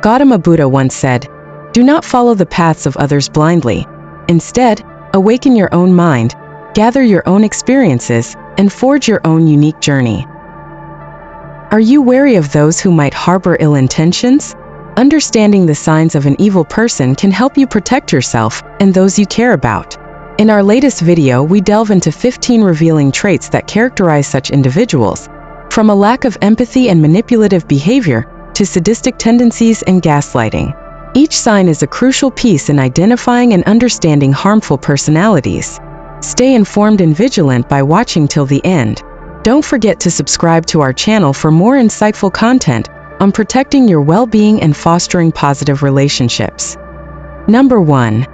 Gautama Buddha once said, "Do not follow the paths of others blindly. Instead, awaken your own mind, gather your own experiences, and forge your own unique journey." Are you wary of those who might harbor ill intentions? Understanding the signs of an evil person can help you protect yourself and those you care about. In our latest video, we delve into 15 revealing traits that characterize such individuals, from a lack of empathy and manipulative behavior to sadistic tendencies and gaslighting. Each sign is a crucial piece in identifying and understanding harmful personalities. Stay informed and vigilant by watching till the end. Don't forget to subscribe to our channel for more insightful content on protecting your well-being and fostering positive relationships. Number 1.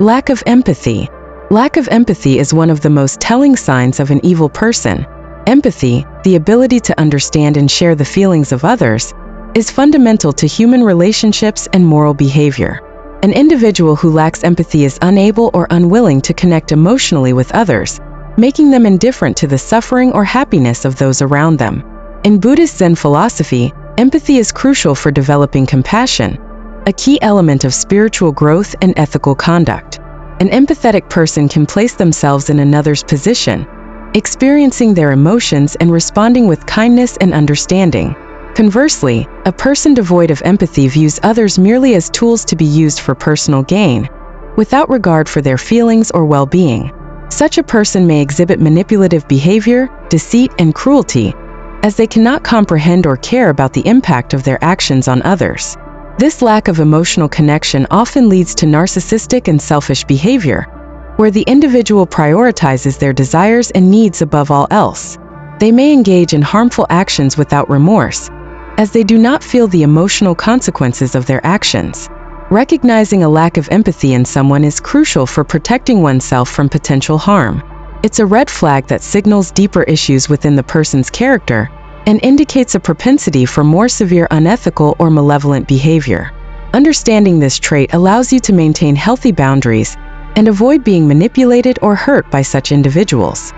Lack of empathy. Lack of empathy is one of the most telling signs of an evil person. Empathy, the ability to understand and share the feelings of others, is fundamental to human relationships and moral behavior. An individual who lacks empathy is unable or unwilling to connect emotionally with others, making them indifferent to the suffering or happiness of those around them. In Buddhist Zen philosophy, empathy is crucial for developing compassion, a key element of spiritual growth and ethical conduct. An empathetic person can place themselves in another's position, experiencing their emotions and responding with kindness and understanding. Conversely, a person devoid of empathy views others merely as tools to be used for personal gain, without regard for their feelings or well-being. Such a person may exhibit manipulative behavior, deceit, and cruelty, as they cannot comprehend or care about the impact of their actions on others. This lack of emotional connection often leads to narcissistic and selfish behavior, where the individual prioritizes their desires and needs above all else. They may engage in harmful actions without remorse, as they do not feel the emotional consequences of their actions. Recognizing a lack of empathy in someone is crucial for protecting oneself from potential harm. It's a red flag that signals deeper issues within the person's character and indicates a propensity for more severe unethical or malevolent behavior. Understanding this trait allows you to maintain healthy boundaries and avoid being manipulated or hurt by such individuals.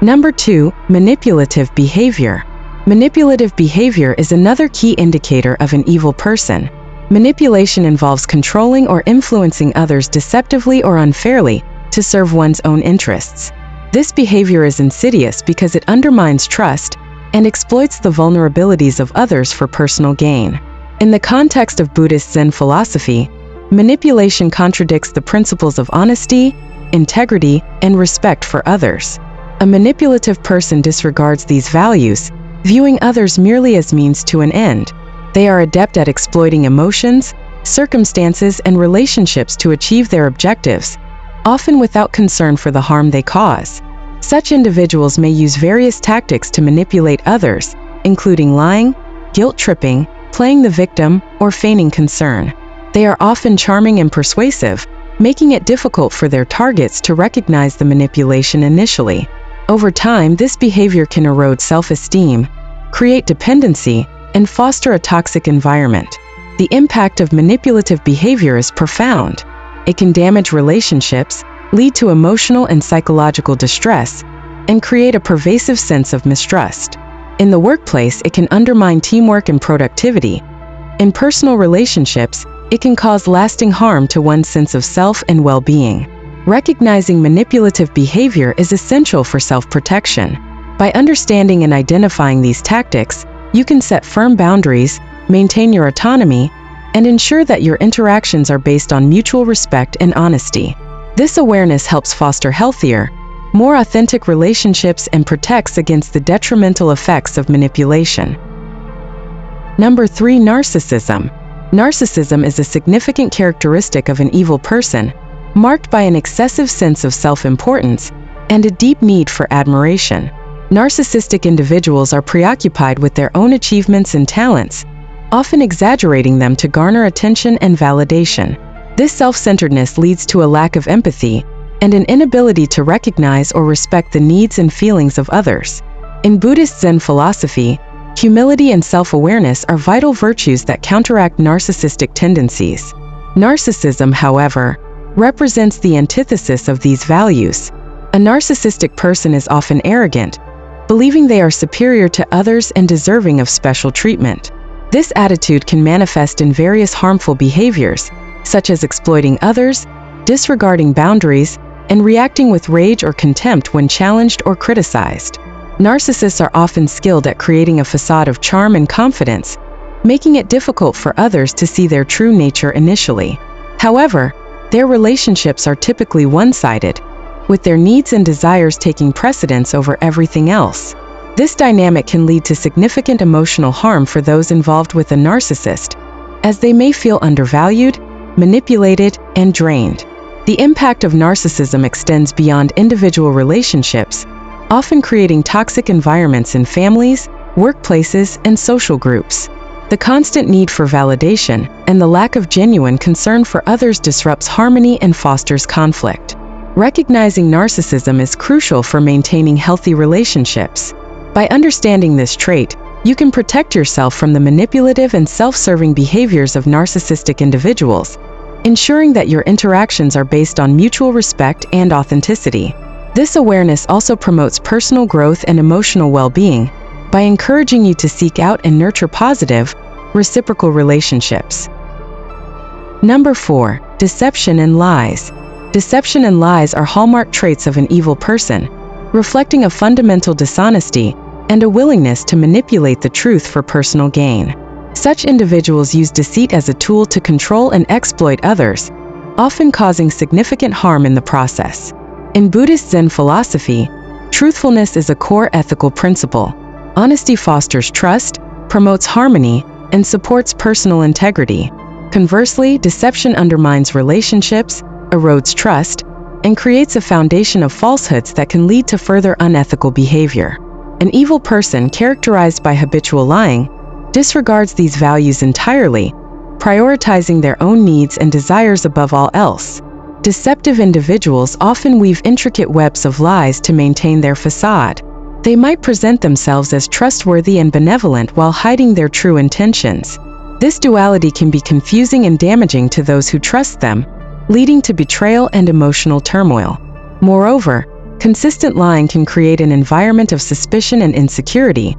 Number 2. Manipulative behavior. Manipulative behavior is another key indicator of an evil person. Manipulation involves controlling or influencing others deceptively or unfairly to serve one's own interests. This behavior is insidious because it undermines trust and exploits the vulnerabilities of others for personal gain. In the context of Buddhist Zen philosophy, manipulation contradicts the principles of honesty, integrity, and respect for others. A manipulative person disregards these values, viewing others merely as means to an end. They are adept at exploiting emotions, circumstances, and relationships to achieve their objectives, often without concern for the harm they cause. Such individuals may use various tactics to manipulate others, including lying, guilt-tripping, playing the victim, or feigning concern. They are often charming and persuasive, making it difficult for their targets to recognize the manipulation initially. Over time, this behavior can erode self-esteem, create dependency, and foster a toxic environment. The impact of manipulative behavior is profound. It can damage relationships, lead to emotional and psychological distress, and create a pervasive sense of mistrust. In the workplace, it can undermine teamwork and productivity. In personal relationships, it can cause lasting harm to one's sense of self and well-being. Recognizing manipulative behavior is essential for self-protection. By understanding and identifying these tactics, you can set firm boundaries, maintain your autonomy, and ensure that your interactions are based on mutual respect and honesty. This awareness helps foster healthier, more authentic relationships and protects against the detrimental effects of manipulation. Number 3. Narcissism. Narcissism is a significant characteristic of an evil person, marked by an excessive sense of self-importance and a deep need for admiration. Narcissistic individuals are preoccupied with their own achievements and talents, often exaggerating them to garner attention and validation. This self-centeredness leads to a lack of empathy and an inability to recognize or respect the needs and feelings of others. In Buddhist Zen philosophy, humility and self-awareness are vital virtues that counteract narcissistic tendencies. Narcissism, however, represents the antithesis of these values. A narcissistic person is often arrogant, believing they are superior to others and deserving of special treatment. This attitude can manifest in various harmful behaviors, such as exploiting others, disregarding boundaries, and reacting with rage or contempt when challenged or criticized. Narcissists are often skilled at creating a facade of charm and confidence, making it difficult for others to see their true nature initially. However, their relationships are typically one-sided, with their needs and desires taking precedence over everything else. This dynamic can lead to significant emotional harm for those involved with a narcissist, as they may feel undervalued, manipulated, and drained. The impact of narcissism extends beyond individual relationships, often creating toxic environments in families, workplaces, and social groups. The constant need for validation and the lack of genuine concern for others disrupts harmony and fosters conflict. Recognizing narcissism is crucial for maintaining healthy relationships. By understanding this trait, you can protect yourself from the manipulative and self-serving behaviors of narcissistic individuals, ensuring that your interactions are based on mutual respect and authenticity. This awareness also promotes personal growth and emotional well-being by encouraging you to seek out and nurture positive, reciprocal relationships. Number 4. Deception and lies. Deception and lies are hallmark traits of an evil person, reflecting a fundamental dishonesty and a willingness to manipulate the truth for personal gain. Such individuals use deceit as a tool to control and exploit others, often causing significant harm in the process. In Buddhist Zen philosophy, truthfulness is a core ethical principle. Honesty fosters trust, promotes harmony, and supports personal integrity. Conversely, deception undermines relationships, erodes trust, and creates a foundation of falsehoods that can lead to further unethical behavior. An evil person characterized by habitual lying disregards these values entirely, prioritizing their own needs and desires above all else. Deceptive individuals often weave intricate webs of lies to maintain their facade. They might present themselves as trustworthy and benevolent while hiding their true intentions. This duality can be confusing and damaging to those who trust them, leading to betrayal and emotional turmoil. Moreover, consistent lying can create an environment of suspicion and insecurity,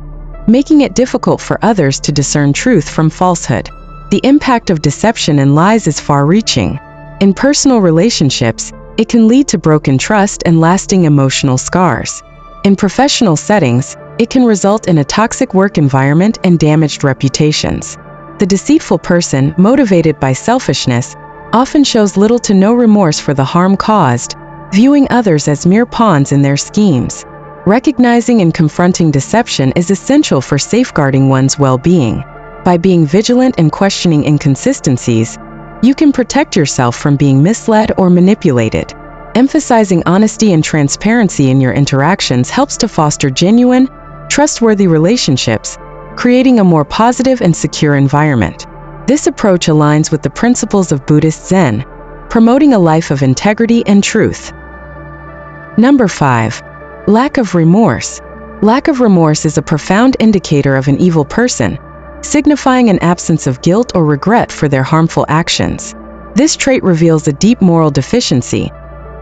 making it difficult for others to discern truth from falsehood. The impact of deception and lies is far-reaching. In personal relationships, it can lead to broken trust and lasting emotional scars. In professional settings, it can result in a toxic work environment and damaged reputations. The deceitful person, motivated by selfishness, often shows little to no remorse for the harm caused, viewing others as mere pawns in their schemes. Recognizing and confronting deception is essential for safeguarding one's well-being. By being vigilant and questioning inconsistencies, you can protect yourself from being misled or manipulated. Emphasizing honesty and transparency in your interactions helps to foster genuine, trustworthy relationships, creating a more positive and secure environment. This approach aligns with the principles of Buddhist Zen, promoting a life of integrity and truth. Number 5. Lack of remorse. Lack of remorse is a profound indicator of an evil person, signifying an absence of guilt or regret for their harmful actions. This trait reveals a deep moral deficiency,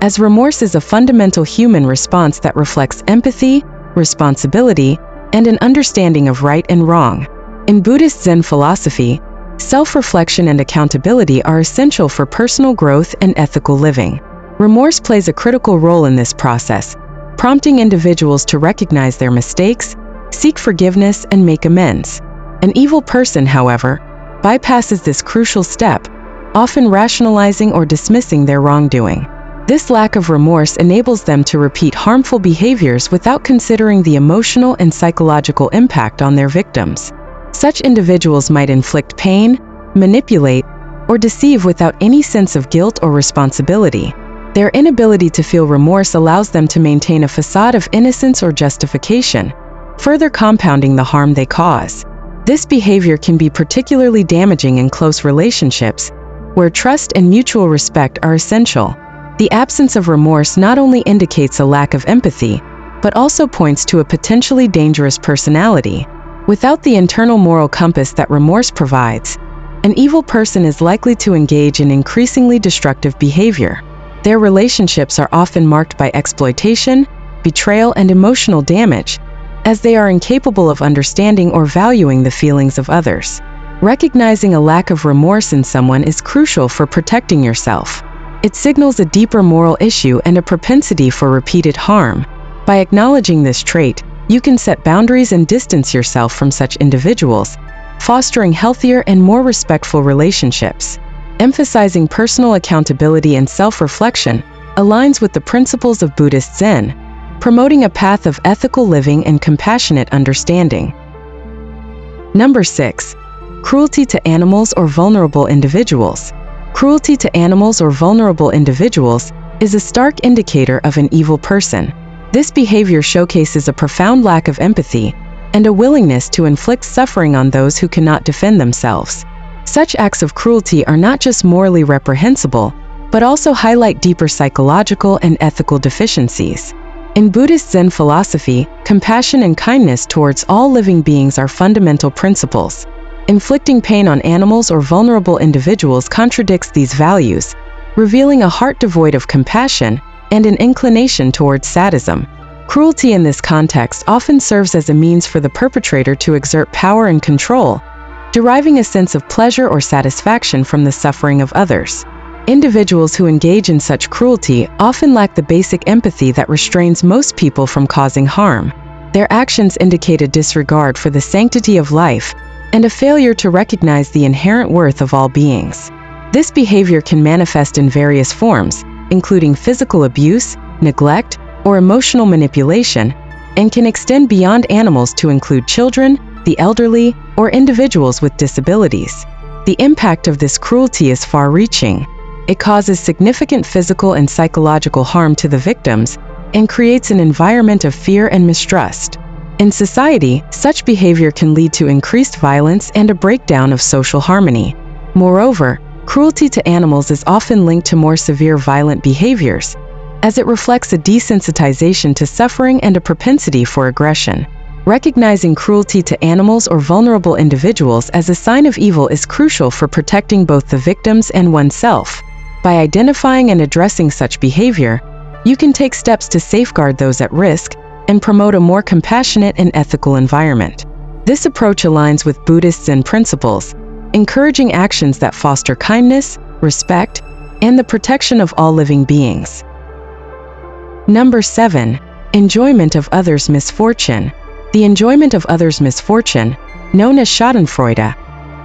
as remorse is a fundamental human response that reflects empathy, responsibility, and an understanding of right and wrong. In Buddhist Zen philosophy, self-reflection and accountability are essential for personal growth and ethical living. Remorse plays a critical role in this process, prompting individuals to recognize their mistakes, seek forgiveness, and make amends. An evil person, however, bypasses this crucial step, often rationalizing or dismissing their wrongdoing. This lack of remorse enables them to repeat harmful behaviors without considering the emotional and psychological impact on their victims. Such individuals might inflict pain, manipulate, or deceive without any sense of guilt or responsibility. Their inability to feel remorse allows them to maintain a facade of innocence or justification, further compounding the harm they cause. This behavior can be particularly damaging in close relationships, where trust and mutual respect are essential. The absence of remorse not only indicates a lack of empathy, but also points to a potentially dangerous personality. Without the internal moral compass that remorse provides, an evil person is likely to engage in increasingly destructive behavior. Their relationships are often marked by exploitation, betrayal, and emotional damage, as they are incapable of understanding or valuing the feelings of others. Recognizing a lack of remorse in someone is crucial for protecting yourself. It signals a deeper moral issue and a propensity for repeated harm. By acknowledging this trait, you can set boundaries and distance yourself from such individuals, fostering healthier and more respectful relationships. Emphasizing personal accountability and self-reflection aligns with the principles of Buddhist Zen, promoting a path of ethical living and compassionate understanding. Number 6. Cruelty to animals or vulnerable individuals. Cruelty to animals or vulnerable individuals is a stark indicator of an evil person. This behavior showcases a profound lack of empathy and a willingness to inflict suffering on those who cannot defend themselves. Such acts of cruelty are not just morally reprehensible, but also highlight deeper psychological and ethical deficiencies. In Buddhist Zen philosophy, compassion and kindness towards all living beings are fundamental principles. Inflicting pain on animals or vulnerable individuals contradicts these values, revealing a heart devoid of compassion and an inclination towards sadism. Cruelty in this context often serves as a means for the perpetrator to exert power and control, deriving a sense of pleasure or satisfaction from the suffering of others. Individuals who engage in such cruelty often lack the basic empathy that restrains most people from causing harm. Their actions indicate a disregard for the sanctity of life and a failure to recognize the inherent worth of all beings. This behavior can manifest in various forms, including physical abuse, neglect, or emotional manipulation, and can extend beyond animals to include children, the elderly, or individuals with disabilities. The impact of this cruelty is far-reaching. It causes significant physical and psychological harm to the victims and creates an environment of fear and mistrust. In society, such behavior can lead to increased violence and a breakdown of social harmony. Moreover, cruelty to animals is often linked to more severe violent behaviors, as it reflects a desensitization to suffering and a propensity for aggression. Recognizing cruelty to animals or vulnerable individuals as a sign of evil is crucial for protecting both the victims and oneself. By identifying and addressing such behavior, you can take steps to safeguard those at risk and promote a more compassionate and ethical environment. This approach aligns with Buddhist Zen principles, encouraging actions that foster kindness, respect, and the protection of all living beings. Number 7. Enjoyment of others' misfortune. The enjoyment of others' misfortune, known as schadenfreude,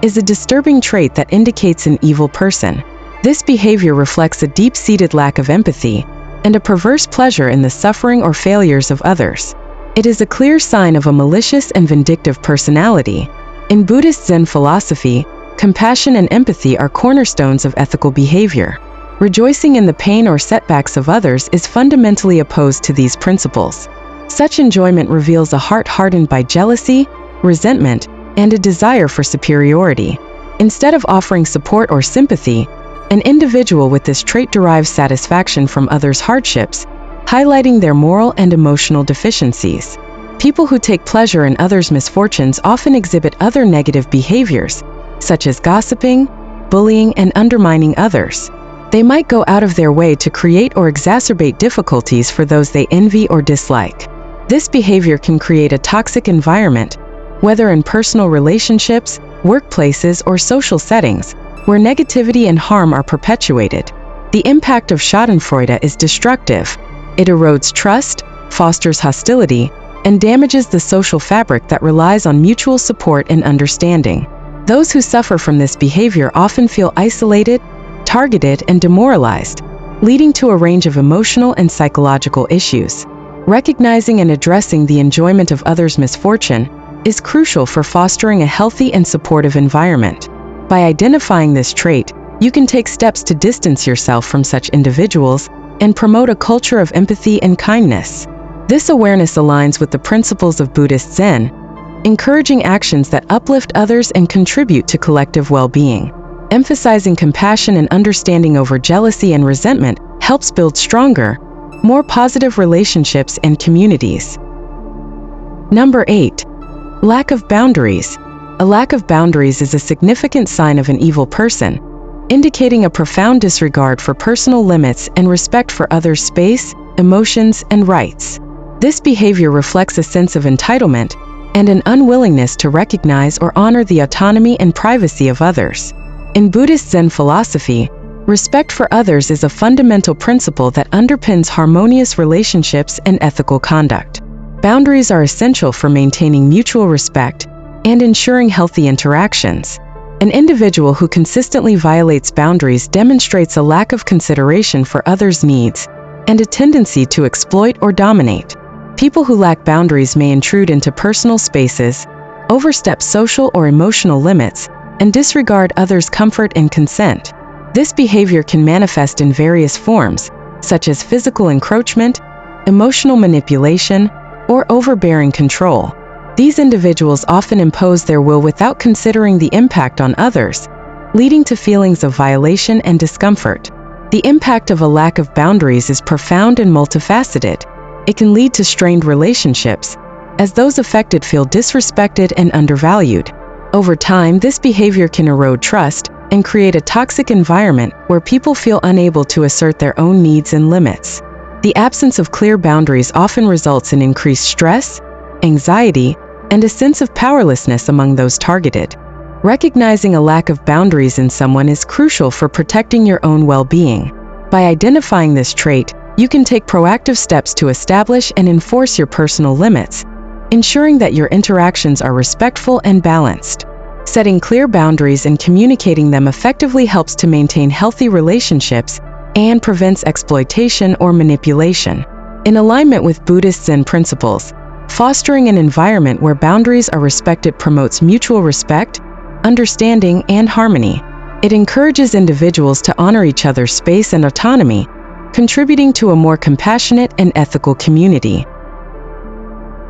is a disturbing trait that indicates an evil person. This behavior reflects a deep-seated lack of empathy and a perverse pleasure in the suffering or failures of others. It is a clear sign of a malicious and vindictive personality. In Buddhist Zen philosophy, compassion and empathy are cornerstones of ethical behavior. Rejoicing in the pain or setbacks of others is fundamentally opposed to these principles. Such enjoyment reveals a heart hardened by jealousy, resentment, and a desire for superiority. Instead of offering support or sympathy, an individual with this trait derives satisfaction from others' hardships, highlighting their moral and emotional deficiencies. People who take pleasure in others' misfortunes often exhibit other negative behaviors, such as gossiping, bullying, and undermining others. They might go out of their way to create or exacerbate difficulties for those they envy or dislike. This behavior can create a toxic environment, whether in personal relationships, workplaces, or social settings, where negativity and harm are perpetuated. The impact of schadenfreude is destructive. It erodes trust, fosters hostility, and damages the social fabric that relies on mutual support and understanding. Those who suffer from this behavior often feel isolated, targeted, and demoralized, leading to a range of emotional and psychological issues. Recognizing and addressing the enjoyment of others' misfortune is crucial for fostering a healthy and supportive environment. By identifying this trait, you can take steps to distance yourself from such individuals and promote a culture of empathy and kindness. This awareness aligns with the principles of Buddhist Zen, encouraging actions that uplift others and contribute to collective well-being. Emphasizing compassion and understanding over jealousy and resentment helps build stronger, more positive relationships and communities. Number 8. Lack of boundaries. A lack of boundaries is a significant sign of an evil person, indicating a profound disregard for personal limits and respect for others' space, emotions, and rights. This behavior reflects a sense of entitlement and an unwillingness to recognize or honor the autonomy and privacy of others. In Buddhist Zen philosophy, respect for others is a fundamental principle that underpins harmonious relationships and ethical conduct. Boundaries are essential for maintaining mutual respect and ensuring healthy interactions. An individual who consistently violates boundaries demonstrates a lack of consideration for others' needs and a tendency to exploit or dominate. People who lack boundaries may intrude into personal spaces, overstep social or emotional limits, and disregard others' comfort and consent. This behavior can manifest in various forms, such as physical encroachment, emotional manipulation, or overbearing control. These individuals often impose their will without considering the impact on others, leading to feelings of violation and discomfort. The impact of a lack of boundaries is profound and multifaceted. It can lead to strained relationships, as those affected feel disrespected and undervalued. Over time, this behavior can erode trust and create a toxic environment where people feel unable to assert their own needs and limits. The absence of clear boundaries often results in increased stress, anxiety, and a sense of powerlessness among those targeted. Recognizing a lack of boundaries in someone is crucial for protecting your own well-being. By identifying this trait, you can take proactive steps to establish and enforce your personal limits, ensuring that your interactions are respectful and balanced. Setting clear boundaries and communicating them effectively helps to maintain healthy relationships and prevents exploitation or manipulation. In alignment with Buddhist Zen principles, fostering an environment where boundaries are respected promotes mutual respect, understanding, and harmony. It encourages individuals to honor each other's space and autonomy, contributing to a more compassionate and ethical community.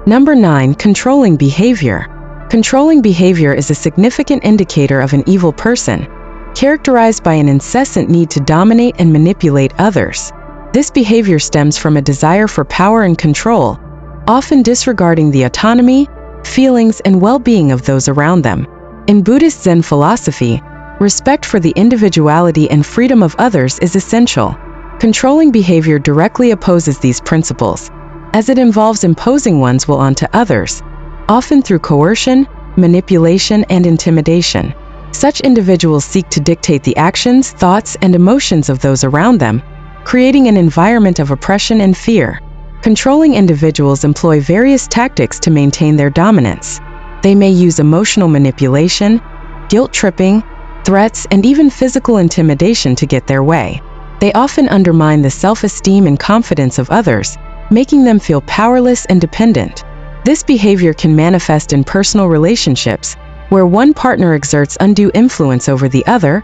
Number 9. Controlling behavior. Controlling behavior is a significant indicator of an evil person, characterized by an incessant need to dominate and manipulate others. This behavior stems from a desire for power and control, often disregarding the autonomy, feelings, and well-being of those around them. In Buddhist Zen philosophy, respect for the individuality and freedom of others is essential. Controlling behavior directly opposes these principles, as it involves imposing one's will onto others, often through coercion, manipulation, and intimidation. Such individuals seek to dictate the actions, thoughts, and emotions of those around them, creating an environment of oppression and fear. Controlling individuals employ various tactics to maintain their dominance. They may use emotional manipulation, guilt-tripping, threats, and even physical intimidation to get their way. They often undermine the self-esteem and confidence of others, making them feel powerless and dependent. This behavior can manifest in personal relationships, where one partner exerts undue influence over the other,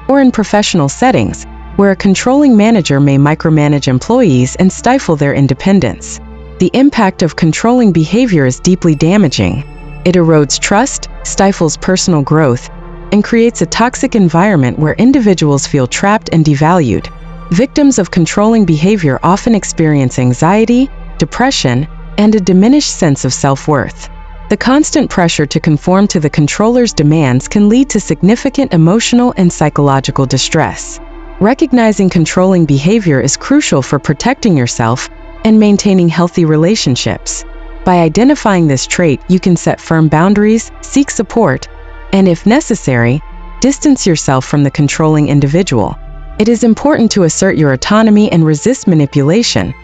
or in professional settings, where a controlling manager may micromanage employees and stifle their independence. The impact of controlling behavior is deeply damaging. It erodes trust, stifles personal growth, and creates a toxic environment where individuals feel trapped and devalued. Victims of controlling behavior often experience anxiety, depression, and a diminished sense of self-worth. The constant pressure to conform to the controller's demands can lead to significant emotional and psychological distress. Recognizing controlling behavior is crucial for protecting yourself and maintaining healthy relationships. By identifying this trait, you can set firm boundaries, seek support, and if necessary, distance yourself from the controlling individual. It is important to assert your autonomy and resist manipulation,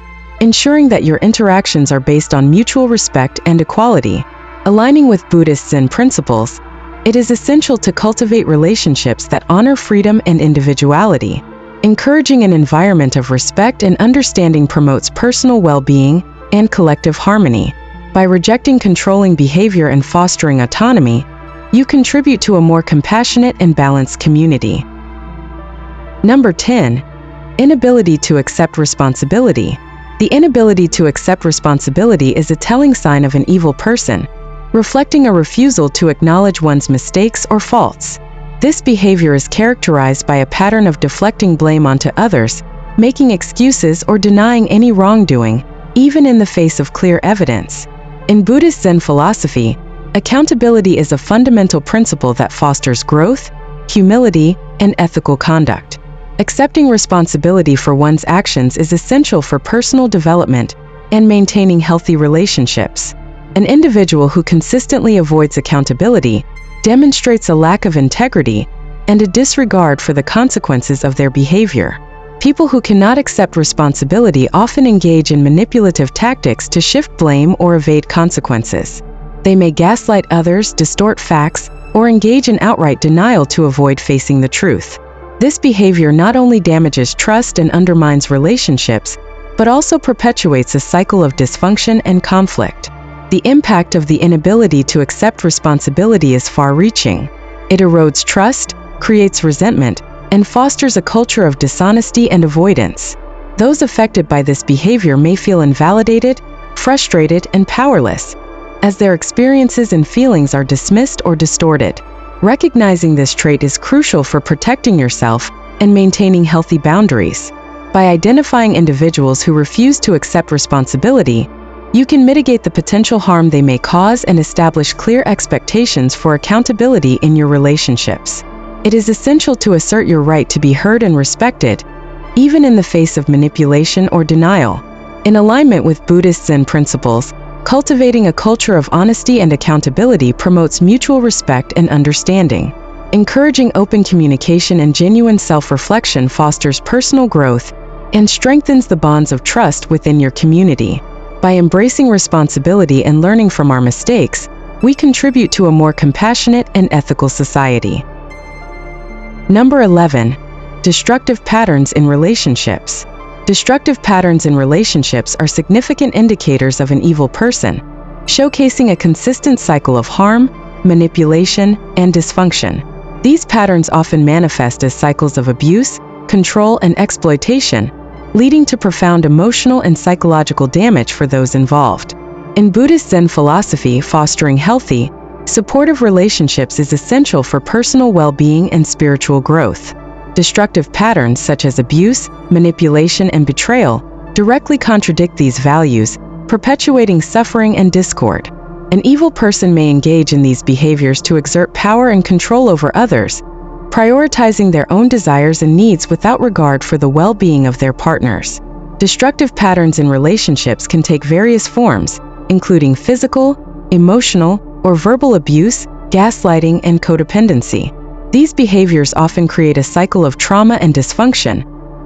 ensuring that your interactions are based on mutual respect and equality. Aligning with Buddhist Zen principles, it is essential to cultivate relationships that honor freedom and individuality. Encouraging an environment of respect and understanding promotes personal well-being and collective harmony. By rejecting controlling behavior and fostering autonomy, you contribute to a more compassionate and balanced community. Number 10. Inability to accept responsibility. The inability to accept responsibility is a telling sign of an evil person, reflecting a refusal to acknowledge one's mistakes or faults. This behavior is characterized by a pattern of deflecting blame onto others, making excuses or denying any wrongdoing, even in the face of clear evidence. In Buddhist Zen philosophy, accountability is a fundamental principle that fosters growth, humility, and ethical conduct. Accepting responsibility for one's actions is essential for personal development and maintaining healthy relationships. An individual who consistently avoids accountability demonstrates a lack of integrity and a disregard for the consequences of their behavior. People who cannot accept responsibility often engage in manipulative tactics to shift blame or evade consequences. They may gaslight others, distort facts, or engage in outright denial to avoid facing the truth. This behavior not only damages trust and undermines relationships, but also perpetuates a cycle of dysfunction and conflict. The impact of the inability to accept responsibility is far-reaching. It erodes trust, creates resentment, and fosters a culture of dishonesty and avoidance. Those affected by this behavior may feel invalidated, frustrated, and powerless, as their experiences and feelings are dismissed or distorted. Recognizing this trait is crucial for protecting yourself and maintaining healthy boundaries. By identifying individuals who refuse to accept responsibility, you can mitigate the potential harm they may cause and establish clear expectations for accountability in your relationships. It is essential to assert your right to be heard and respected, even in the face of manipulation or denial. In alignment with Buddhist Zen principles, cultivating a culture of honesty and accountability promotes mutual respect and understanding. Encouraging open communication and genuine self-reflection fosters personal growth and strengthens the bonds of trust within your community. By embracing responsibility and learning from our mistakes, we contribute to a more compassionate and ethical society. Number 11. Destructive patterns in relationships. Destructive patterns in relationships are significant indicators of an evil person, showcasing a consistent cycle of harm, manipulation, and dysfunction. These patterns often manifest as cycles of abuse, control, and exploitation, leading to profound emotional and psychological damage for those involved. In Buddhist Zen philosophy, fostering healthy, supportive relationships is essential for personal well-being and spiritual growth. Destructive patterns such as abuse, manipulation, and betrayal directly contradict these values, perpetuating suffering and discord. An evil person may engage in these behaviors to exert power and control over others, prioritizing their own desires and needs without regard for the well-being of their partners. Destructive patterns in relationships can take various forms, including physical, emotional, or verbal abuse, gaslighting, and codependency. These behaviors often create a cycle of trauma and dysfunction,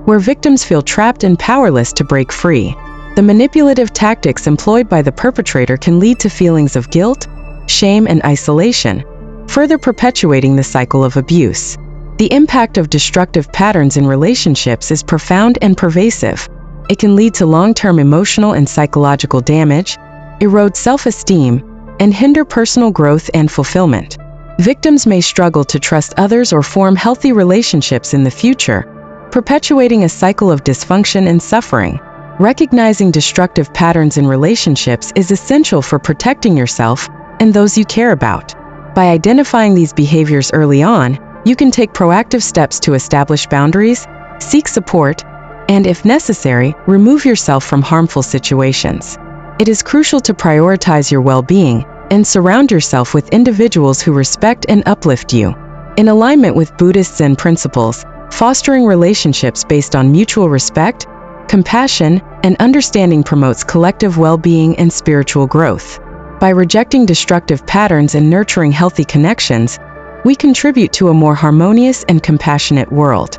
where victims feel trapped and powerless to break free. The manipulative tactics employed by the perpetrator can lead to feelings of guilt, shame, and isolation, further perpetuating the cycle of abuse. The impact of destructive patterns in relationships is profound and pervasive. It can lead to long-term emotional and psychological damage, erode self-esteem, and hinder personal growth and fulfillment. Victims may struggle to trust others or form healthy relationships in the future, perpetuating a cycle of dysfunction and suffering. Recognizing destructive patterns in relationships is essential for protecting yourself and those you care about. By identifying these behaviors early on, you can take proactive steps to establish boundaries, seek support, and, if necessary, remove yourself from harmful situations. It is crucial to prioritize your well-being and surround yourself with individuals who respect and uplift you. In alignment with Buddhist Zen principles, fostering relationships based on mutual respect, compassion, and understanding promotes collective well-being and spiritual growth. By rejecting destructive patterns and nurturing healthy connections, we contribute to a more harmonious and compassionate world.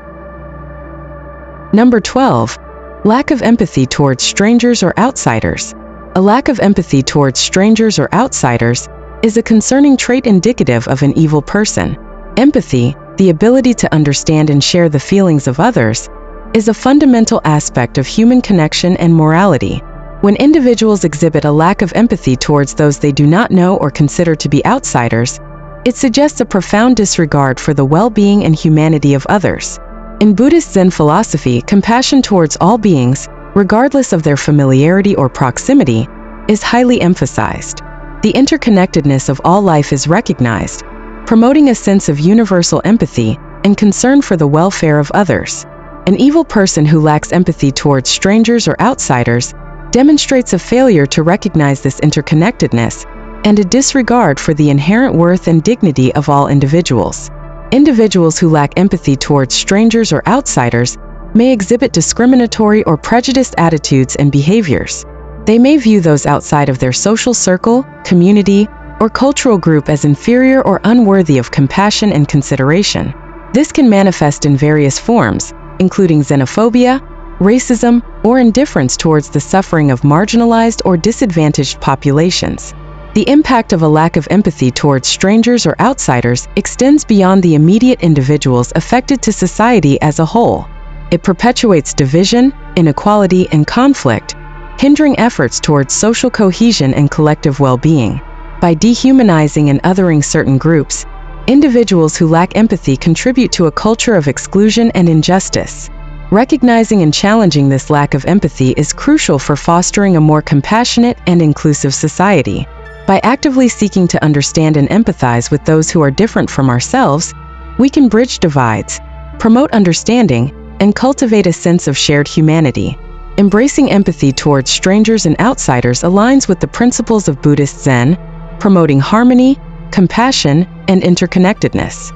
Number 12. Lack of empathy towards strangers or outsiders. A lack of empathy towards strangers or outsiders is a concerning trait indicative of an evil person. Empathy, the ability to understand and share the feelings of others, is a fundamental aspect of human connection and morality. When individuals exhibit a lack of empathy towards those they do not know or consider to be outsiders, it suggests a profound disregard for the well-being and humanity of others. In Buddhist Zen philosophy, compassion towards all beings, regardless of their familiarity or proximity, is highly emphasized. The interconnectedness of all life is recognized, promoting a sense of universal empathy and concern for the welfare of others. An evil person who lacks empathy towards strangers or outsiders demonstrates a failure to recognize this interconnectedness and a disregard for the inherent worth and dignity of all individuals. Individuals who lack empathy towards strangers or outsiders may exhibit discriminatory or prejudiced attitudes and behaviors. They may view those outside of their social circle, community, or cultural group as inferior or unworthy of compassion and consideration. This can manifest in various forms, including xenophobia, racism, or indifference towards the suffering of marginalized or disadvantaged populations. The impact of a lack of empathy towards strangers or outsiders extends beyond the immediate individuals affected to society as a whole. It perpetuates division, inequality, and conflict, hindering efforts towards social cohesion and collective well-being. By dehumanizing and othering certain groups, individuals who lack empathy contribute to a culture of exclusion and injustice. Recognizing and challenging this lack of empathy is crucial for fostering a more compassionate and inclusive society. By actively seeking to understand and empathize with those who are different from ourselves, we can bridge divides, promote understanding, and cultivate a sense of shared humanity. Embracing empathy towards strangers and outsiders aligns with the principles of Buddhist Zen, promoting harmony, compassion, and interconnectedness.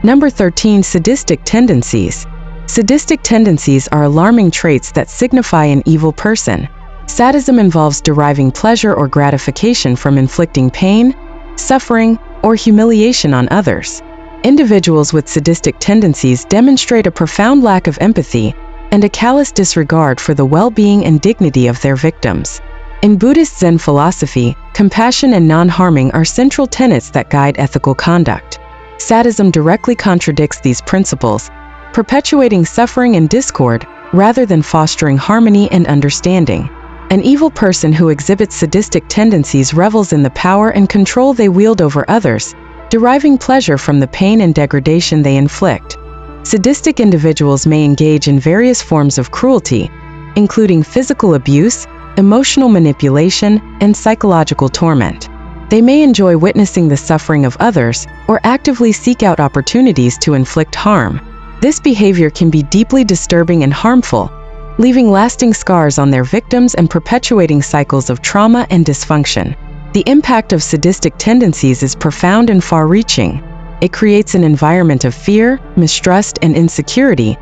Number 13. Sadistic tendencies. Sadistic tendencies are alarming traits that signify an evil person. Sadism involves deriving pleasure or gratification from inflicting pain, suffering, or humiliation on others. Individuals with sadistic tendencies demonstrate a profound lack of empathy and a callous disregard for the well-being and dignity of their victims. In Buddhist Zen philosophy, compassion and non-harming are central tenets that guide ethical conduct. Sadism directly contradicts these principles, perpetuating suffering and discord rather than fostering harmony and understanding. An evil person who exhibits sadistic tendencies revels in the power and control they wield over others, deriving pleasure from the pain and degradation they inflict. Sadistic individuals may engage in various forms of cruelty, including physical abuse, emotional manipulation, and psychological torment. They may enjoy witnessing the suffering of others or actively seek out opportunities to inflict harm. This behavior can be deeply disturbing and harmful, leaving lasting scars on their victims and perpetuating cycles of trauma and dysfunction. The impact of sadistic tendencies is profound and far-reaching. It creates an environment of fear, mistrust, and insecurity,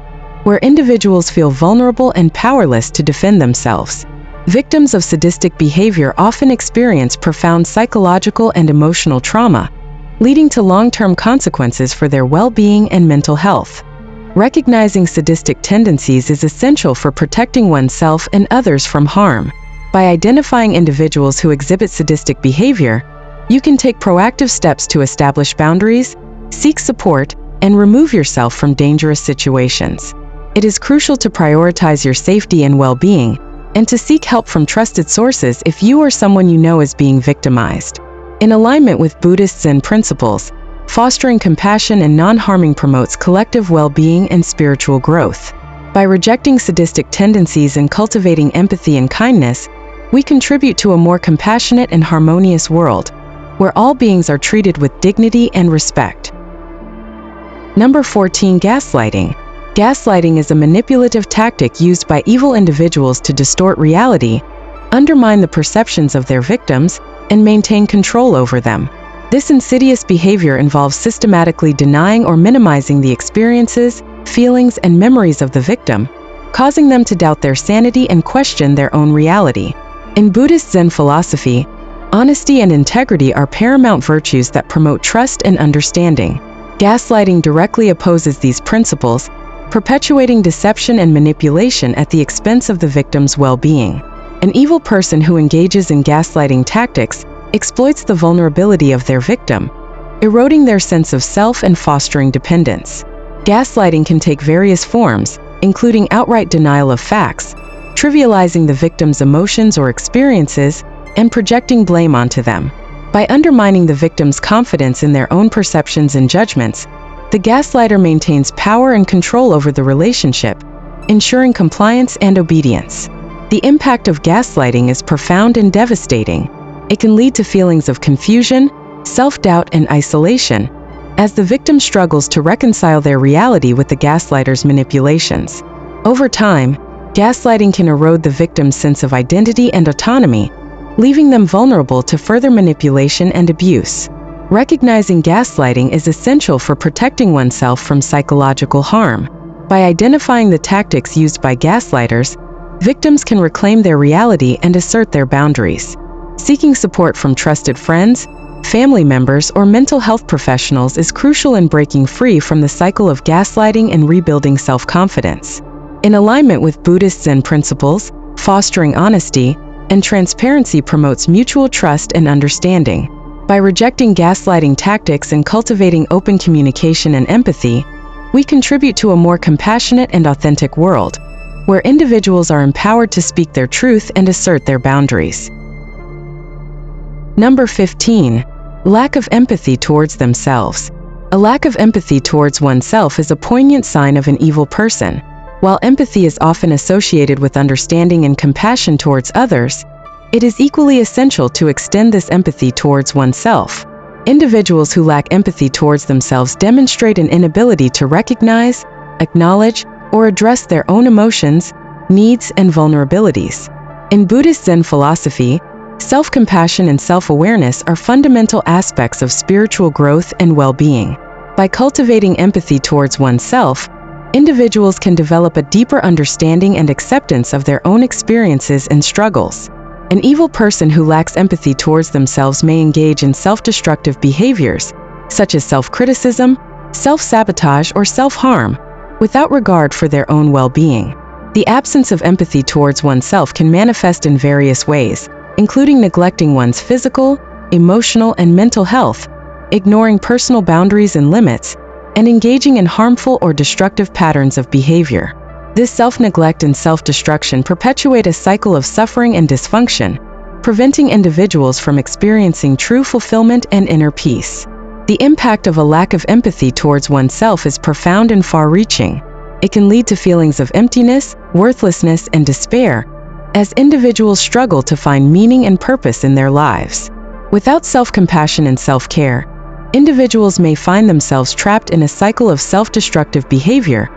where individuals feel vulnerable and powerless to defend themselves. Victims of sadistic behavior often experience profound psychological and emotional trauma, leading to long-term consequences for their well-being and mental health. Recognizing sadistic tendencies is essential for protecting oneself and others from harm. By identifying individuals who exhibit sadistic behavior, you can take proactive steps to establish boundaries, seek support, and remove yourself from dangerous situations. It is crucial to prioritize your safety and well-being, and to seek help from trusted sources if you or someone you know is being victimized. In alignment with Buddhist Zen principles, fostering compassion and non-harming promotes collective well-being and spiritual growth. By rejecting sadistic tendencies and cultivating empathy and kindness, we contribute to a more compassionate and harmonious world, where all beings are treated with dignity and respect. Number 14. Gaslighting. Gaslighting is a manipulative tactic used by evil individuals to distort reality, undermine the perceptions of their victims, and maintain control over them. This insidious behavior involves systematically denying or minimizing the experiences, feelings, and memories of the victim, causing them to doubt their sanity and question their own reality. In Buddhist Zen philosophy, honesty and integrity are paramount virtues that promote trust and understanding. Gaslighting directly opposes these principles, perpetuating deception and manipulation at the expense of the victim's well-being. An evil person who engages in gaslighting tactics exploits the vulnerability of their victim, eroding their sense of self and fostering dependence. Gaslighting can take various forms, including outright denial of facts, trivializing the victim's emotions or experiences, and projecting blame onto them. By undermining the victim's confidence in their own perceptions and judgments, the gaslighter maintains power and control over the relationship, ensuring compliance and obedience. The impact of gaslighting is profound and devastating. It can lead to feelings of confusion, self-doubt, and isolation, as the victim struggles to reconcile their reality with the gaslighter's manipulations. Over time, gaslighting can erode the victim's sense of identity and autonomy, leaving them vulnerable to further manipulation and abuse. Recognizing gaslighting is essential for protecting oneself from psychological harm. By identifying the tactics used by gaslighters, victims can reclaim their reality and assert their boundaries. Seeking support from trusted friends, family members, or mental health professionals is crucial in breaking free from the cycle of gaslighting and rebuilding self-confidence. In alignment with Buddhist Zen principles, fostering honesty and transparency promotes mutual trust and understanding. By rejecting gaslighting tactics and cultivating open communication and empathy, we contribute to a more compassionate and authentic world, where individuals are empowered to speak their truth and assert their boundaries. Number 15. Lack of empathy towards themselves. A lack of empathy towards oneself is a poignant sign of an evil person. While empathy is often associated with understanding and compassion towards others, it is equally essential to extend this empathy towards oneself. Individuals who lack empathy towards themselves demonstrate an inability to recognize, acknowledge, or address their own emotions, needs, and vulnerabilities. In Buddhist Zen philosophy, self-compassion and self-awareness are fundamental aspects of spiritual growth and well-being. By cultivating empathy towards oneself, individuals can develop a deeper understanding and acceptance of their own experiences and struggles. An evil person who lacks empathy towards themselves may engage in self-destructive behaviors, such as self-criticism, self-sabotage, or self-harm, without regard for their own well-being. The absence of empathy towards oneself can manifest in various ways, including neglecting one's physical, emotional, and mental health, ignoring personal boundaries and limits, and engaging in harmful or destructive patterns of behavior. This self-neglect and self-destruction perpetuate a cycle of suffering and dysfunction, preventing individuals from experiencing true fulfillment and inner peace. The impact of a lack of empathy towards oneself is profound and far-reaching. It can lead to feelings of emptiness, worthlessness, and despair, as individuals struggle to find meaning and purpose in their lives. Without self-compassion and self-care, individuals may find themselves trapped in a cycle of self-destructive behavior,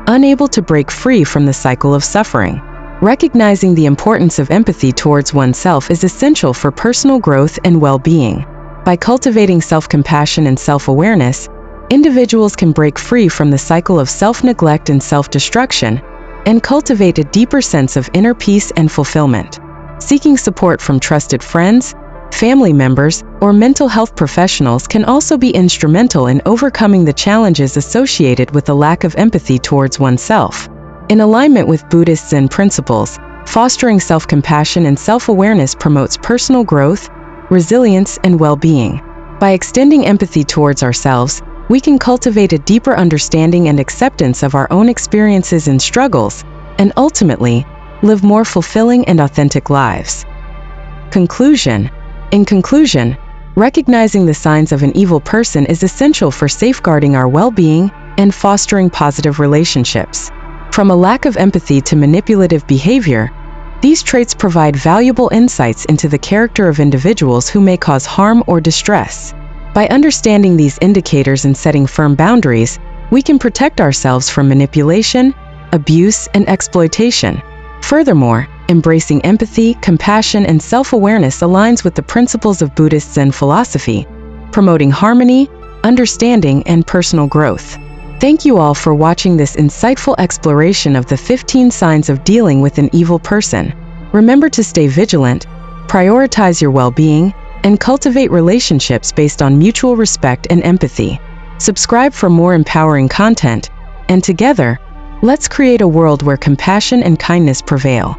unable to break free from the cycle of suffering. Recognizing the importance of empathy towards oneself is essential for personal growth and well-being. By cultivating self-compassion and self-awareness, individuals can break free from the cycle of self-neglect and self-destruction, and cultivate a deeper sense of inner peace and fulfillment. Seeking support from trusted friends, family members, or mental health professionals can also be instrumental in overcoming the challenges associated with a lack of empathy towards oneself. In alignment with Buddhist Zen principles, fostering self-compassion and self-awareness promotes personal growth, resilience, and well-being. By extending empathy towards ourselves, we can cultivate a deeper understanding and acceptance of our own experiences and struggles, and ultimately, live more fulfilling and authentic lives. Conclusion. In conclusion, recognizing the signs of an evil person is essential for safeguarding our well-being and fostering positive relationships. From a lack of empathy to manipulative behavior, these traits provide valuable insights into the character of individuals who may cause harm or distress. By understanding these indicators and setting firm boundaries, we can protect ourselves from manipulation, abuse, and exploitation. Furthermore, embracing empathy, compassion, and self-awareness aligns with the principles of Buddhist Zen philosophy, promoting harmony, understanding, and personal growth. Thank you all for watching this insightful exploration of the 15 signs of dealing with an evil person. Remember to stay vigilant, prioritize your well-being, and cultivate relationships based on mutual respect and empathy. Subscribe for more empowering content, and together, let's create a world where compassion and kindness prevail.